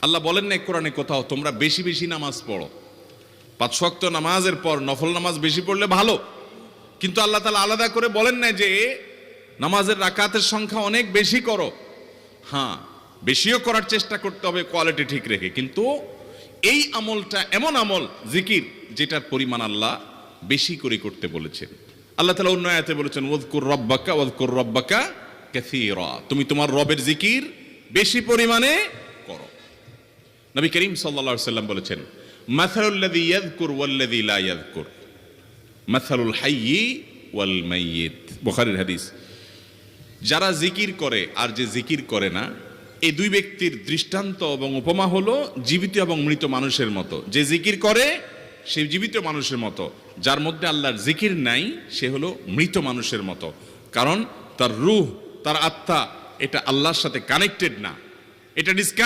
আল্লাহ বলেন না কোরআনে কোথাও তোমরা বেশি বেশি নামাজ পড়ো, 5 ওয়াক্ত নামাজের পর নফল নামাজ বেশি পড়লে ভালো। কিন্তু আল্লাহ তাআলা আলাদা করে বলেন না যে নামাজের রাকাতের সংখ্যা অনেক বেশি করো। হ্যাঁ, বেশিও করার চেষ্টা করতে হবে কোয়ালিটি ঠিক রেখে, কিন্তু এই আমলটা এমন আমল জিকির যেটার পরিমাণ আল্লাহ বেশি করে করতে বলেছেন। আল্লাহ তাআলা অন্য আয়াতে বলেছেন ওয়াজকুর রাব্বাকা কাসীরা, তুমি তোমার রবের জিকির বেশি পরিমাণে করো। নবী করিম সাল্লাল্লাহু আলাইহি ওয়াসাল্লাম বলেছেন মাসালুল্লাযী ইয়াযকুর ওয়াল্লাযী লা ইয়াযকুর মাসালুল হাইয়্যি ওয়াল মাইয়িত, বুখারীর হাদিস। যারা জিকির করে আর যে জিকির করে না, এই দুই ব্যক্তির দৃষ্টান্ত এবং উপমা হলো জীবিত এবং মৃত মানুষের মতো। যে জিকির করে সে জীবিত মানুষের মতো, যার মধ্যে আল্লাহর জিকির নাই সে হলো মৃত মানুষের মতো। কারণ তার রূহ, তার আত্মা এটা আল্লাহর সাথে কানেক্টেড না, এটা ডিসকানেক্ট।